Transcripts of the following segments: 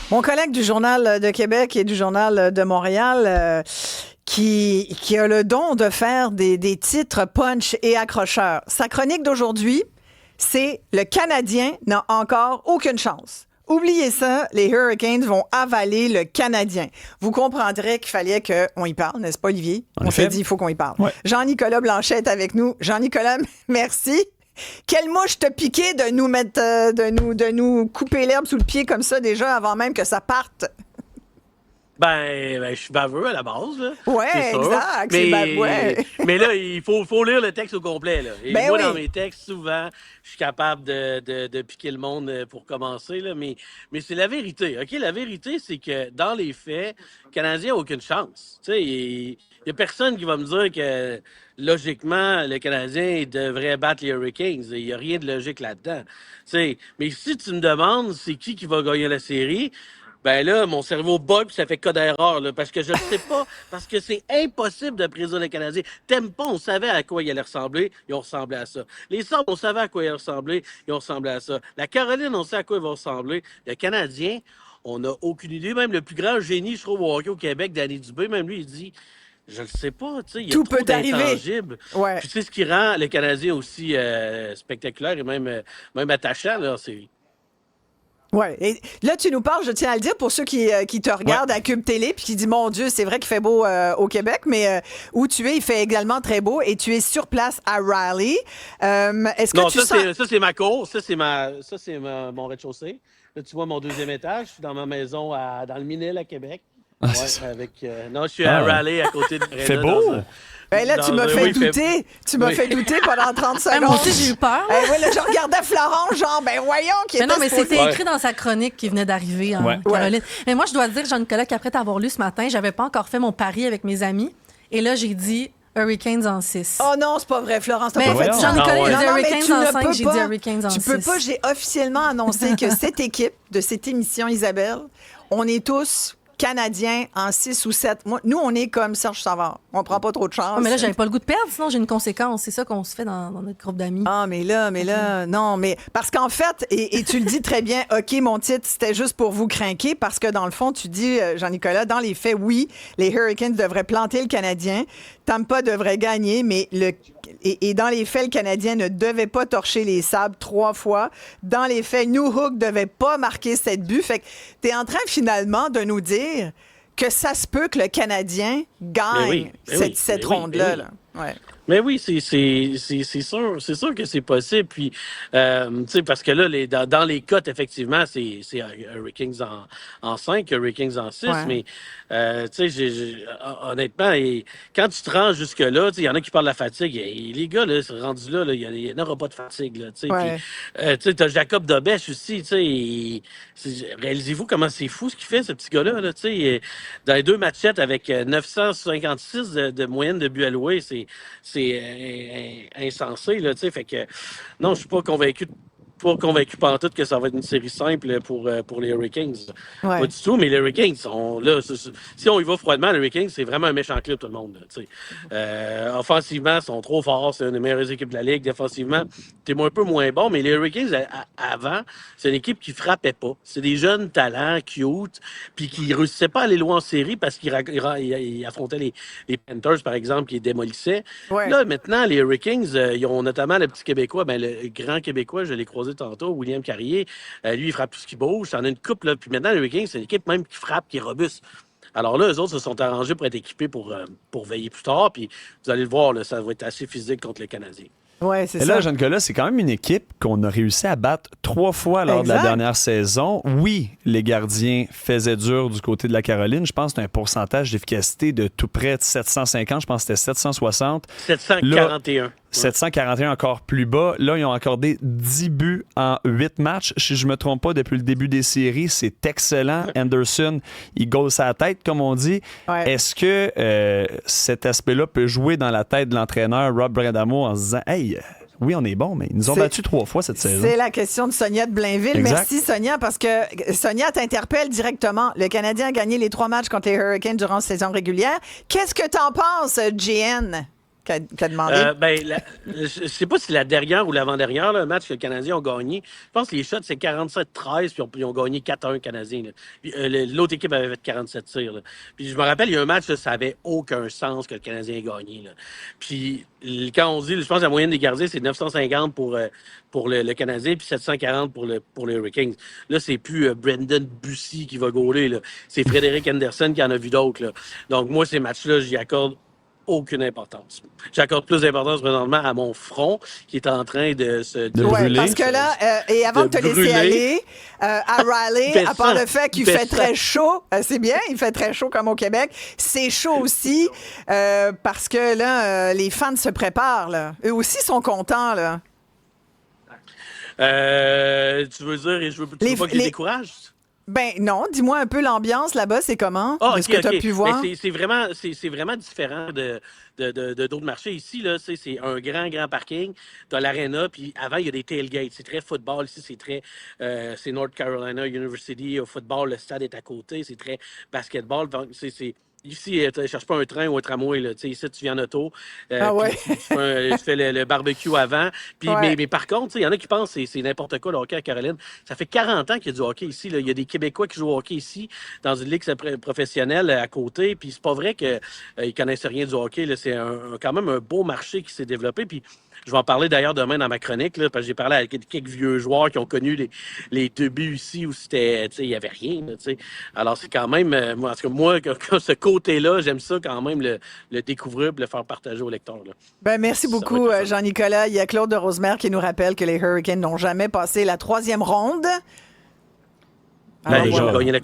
Mon collègue du Journal de Québec et du Journal de Montréal, qui a le don de faire des titres punch et accrocheurs. Sa chronique d'aujourd'hui, c'est « Le Canadien n'a encore aucune chance ». Oubliez ça, les Hurricanes vont avaler le Canadien. Vous comprendrez qu'il fallait qu'on y parle, n'est-ce pas, Olivier? On s'est dit, il faut qu'on y parle. Ouais. Jean-Nicolas Blanchet est avec nous. Jean-Nicolas, merci. Quelle mouche t'a piqué de nous mettre, de nous couper l'herbe sous le pied comme ça déjà avant même que ça parte? Ben, je suis baveux à la base, là. Ouais, exact. Mais là, il faut lire le texte au complet, là. Et moi, dans mes textes, souvent, je suis capable de piquer le monde pour commencer, là. Mais c'est la vérité, OK? La vérité, c'est que dans les faits, le Canadien n'a aucune chance. Tu sais, il y a personne qui va me dire que, logiquement, le Canadien devrait battre les Hurricanes. Il n'y a rien de logique là-dedans. Tu sais, mais si tu me demandes c'est qui va gagner la série, ben là, mon cerveau bug puis ça fait cas d'erreur, là, parce que je ne sais pas, parce que c'est impossible de prédire les Canadiens. T'aimes pas, on savait à quoi ils allaient ressembler, ils ont ressemblé à ça. Les Sabres, on savait à quoi ils allaient ressembler, ils ont ressemblé à ça. La Caroline, on sait à quoi ils vont ressembler. Le Canadien, on n'a aucune idée. Même le plus grand génie, je trouve, au hockey au Québec, Danny Dubé, même lui, il dit... Je le sais pas, tu sais, il y a tout trop d'intangibles. Ouais. Puis tu sais ce qui rend le Canadien aussi spectaculaire et même attachant, là, c'est... Oui. Et là, tu nous parles, je tiens à le dire, pour ceux qui te regardent à Cube Télé puis qui disent, mon Dieu, c'est vrai qu'il fait beau au Québec, mais où tu es, il fait également très beau et tu es sur place à Raleigh. Est-ce que ça, c'est ma cour. Ça, c'est mon rez-de-chaussée. Là, tu vois mon deuxième étage. Je suis dans ma maison dans le Minil à Québec. Ah, non, je suis à Raleigh, à côté de Brenna. Fait beau! Là, tu m'as fait douter. Tu m'as fait douter pendant 30 secondes. Moi aussi, j'ai eu peur. Là, je regardais Florence, genre, voyons qu'il était... Non, mais c'était écrit dans sa chronique qui venait d'arriver en Caroline. Ouais. Mais moi, je dois dire, Jean-Nicolas, qu'après t'avoir lu ce matin, j'avais pas encore fait mon pari avec mes amis. Et là, j'ai dit Hurricanes en 6. Oh non, c'est pas vrai, Florence. T'as pas fait ça. Jean-Nicolas, il a dit Hurricanes en 5, j'ai dit Hurricanes en 6. Tu peux pas, j'ai officiellement annoncé que cette équipe de cette émission, Isabelle, on est tous... Canadiens en 6 ou 7. Nous, on est comme Serge Savard. On prend pas trop de chance. Mais là, j'avais pas le goût de perdre, sinon j'ai une conséquence. C'est ça qu'on se fait dans notre groupe d'amis. Ah, mais là, non, mais parce qu'en fait, et tu le dis très bien, OK, mon titre, c'était juste pour vous craquer, parce que dans le fond, tu dis, Jean-Nicolas, dans les faits, oui, les Hurricanes devraient planter le Canadien, Tampa devrait gagner, mais et dans les faits, le Canadien ne devait pas torcher les Sabres 3 fois. Dans les faits, Newhook devait pas marquer 7 buts. Fait que t'es en train finalement de nous dire que ça se peut que le Canadien gagne cette ronde-là. Là. Ouais. Mais oui, c'est sûr que c'est possible. Puis, tu sais, parce que là, dans les cotes, effectivement, c'est Hurricanes en 5, Hurricanes en 6. Mais, tu sais, honnêtement, quand tu te rends jusque-là, il y en a qui parlent de la fatigue. Et les gars, là, rendu là, il n'y en aura pas de fatigue. Là, tu sais, tu as Jacob Dobèche aussi. Tu sais, réalisez-vous comment c'est fou ce qu'il fait, ce petit gars-là. Là, tu sais, dans les 2 matchettes avec 956 de moyenne de buts alloués, c'est insensé, là, tu sais, fait que non, je suis pas convaincu pantoute que ça va être une série simple pour les Hurricanes. Ouais. Pas du tout, mais les Hurricanes, si on y va froidement, les Hurricanes, c'est vraiment un méchant club, tout le monde. Là, offensivement, ils sont trop forts, c'est une des meilleures équipes de la Ligue. Défensivement, t'es un peu moins bon, mais les Hurricanes, avant, c'est une équipe qui frappait pas. C'est des jeunes talents, cute, puis qui réussissaient pas à aller loin en série parce qu'ils affrontaient les Panthers, par exemple, qui les démolissaient. Ouais. Là, maintenant, les Hurricanes, ils ont notamment le petit Québécois, le grand Québécois, je l'ai croisé tantôt, William Carrier. Lui, il frappe tout ce qui bouge. T'en as une coupe, là. Puis maintenant, les Hurricanes, c'est une équipe même qui frappe, qui est robuste. Alors là, eux autres se sont arrangés pour être équipés pour veiller plus tard. Puis vous allez le voir, là, ça va être assez physique contre les Canadiens. Ouais, c'est ça. Et là, Jean-Nicolas, c'est quand même une équipe qu'on a réussi à battre 3 fois lors de la dernière saison. Oui, les gardiens faisaient dur du côté de la Caroline. Je pense que c'est un pourcentage d'efficacité de tout près de 750. Je pense que c'était 760. 741. Là, 741 encore plus bas. Là, ils ont accordé 10 buts en 8 matchs. Si je ne me trompe pas, depuis le début des séries, c'est excellent. Anderson, il gosse à la tête, comme on dit. Ouais. Est-ce que cet aspect-là peut jouer dans la tête de l'entraîneur Rob Bradamo en se disant « Hey, oui, on est bon, mais ils nous ont battus 3 fois cette saison. » C'est la question de Sonia de Blainville. Exact. Merci, Sonia, parce que Sonia t'interpelle directement. Le Canadien a gagné les 3 matchs contre les Hurricanes durant la saison régulière. Qu'est-ce que t'en penses, JN? qui a demandé? Je ne sais pas si la dernière ou l'avant-dernière, le match que les Canadiens ont gagné, je pense que les shots, c'est 47-13, puis ils ont gagné 4-1 Canadiens. L'autre équipe avait fait 47 tirs. Là. Puis je me rappelle, il y a un match, là, ça n'avait aucun sens que le Canadien ait gagné. Là. Puis quand on dit, je pense que la moyenne des gardiens, c'est 950 pour le Canadien, puis 740 pour les Hurricanes. Là, c'est plus Brendan Bussy qui va gauler. Là. C'est Frédéric Anderson qui en a vu d'autres. Là. Donc, moi, ces matchs-là, j'y accorde aucune importance. J'accorde plus d'importance présentement à mon front qui est en train de se brûler. Parce que là, et avant de te laisser aller, à Riley, à part le fait qu'il fait très chaud, c'est bien, il fait très chaud comme au Québec, c'est chaud aussi parce que là, les fans se préparent. Là. Eux aussi sont contents. Là. Tu veux dire, tu veux pas qu'ils découragent? Ben non, dis-moi un peu l'ambiance là-bas, c'est comment? Ce que tu as pu voir? C'est vraiment différent de d'autres marchés. Ici, là, c'est un grand parking. Tu as l'aréna, puis avant, il y a des tailgates. C'est très football. Ici, c'est North Carolina University. Au football, le stade est à côté. C'est très basketball. Donc, ici, tu ne cherches pas un train ou un tramway. Là. Ici, tu viens en auto. Tu fais le barbecue avant. Puis, mais par contre, il y en a qui pensent que c'est n'importe quoi le hockey à Caroline. Ça fait 40 ans qu'il y a du hockey ici. Là. Il y a des Québécois qui jouent au hockey ici, dans une ligue professionnelle à côté. Puis c'est pas vrai qu'ils ne connaissent rien du hockey. Là. C'est quand même un beau marché qui s'est développé. Puis je vais en parler d'ailleurs demain dans ma chronique, là, parce que j'ai parlé avec quelques vieux joueurs qui ont connu les débuts ici où il n'y avait rien. Là, alors, c'est quand même, parce que moi, ce côté-là, j'aime ça quand même le découvrir et le faire partager aux lecteurs. Là. Ben, merci beaucoup, Jean-Nicolas. Il y a Claude de Rosemère qui nous rappelle que les Hurricanes n'ont jamais passé la 3e ronde. Ils ont gagné la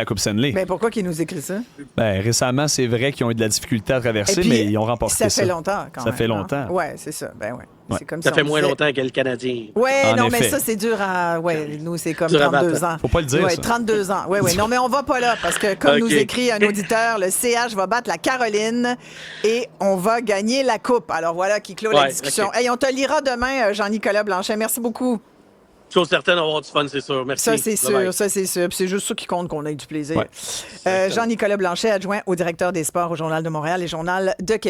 Coupe Stanley. Ben, pourquoi qu'ils nous écrit ça? Ben, récemment, c'est vrai qu'ils ont eu de la difficulté à traverser, puis, mais ils ont remporté ça. Ça fait longtemps, quand même. Ça fait longtemps. Oui, c'est ça. Ben, ouais. Ouais. C'est comme ça fait moins longtemps que le Canadien. Oui, non, mais ça, c'est dur à. Oui, nous, c'est comme 32 ans. Faut pas le dire. Oui, 32 ans. Oui. Non, mais on va pas là, parce que, comme nous écrit un auditeur, le CH va battre la Caroline et on va gagner la Coupe. Alors voilà qui clôt la discussion. Hey, on te lira demain, Jean-Nicolas Blanchet. Merci beaucoup. Chose certaine, on va avoir du fun, c'est sûr. Merci. Ça, c'est sûr. Ça, c'est sûr. Puis c'est juste ça qui compte, qu'on ait du plaisir. Ouais. Jean-Nicolas Blanchet, adjoint au directeur des sports au Journal de Montréal et Journal de Québec.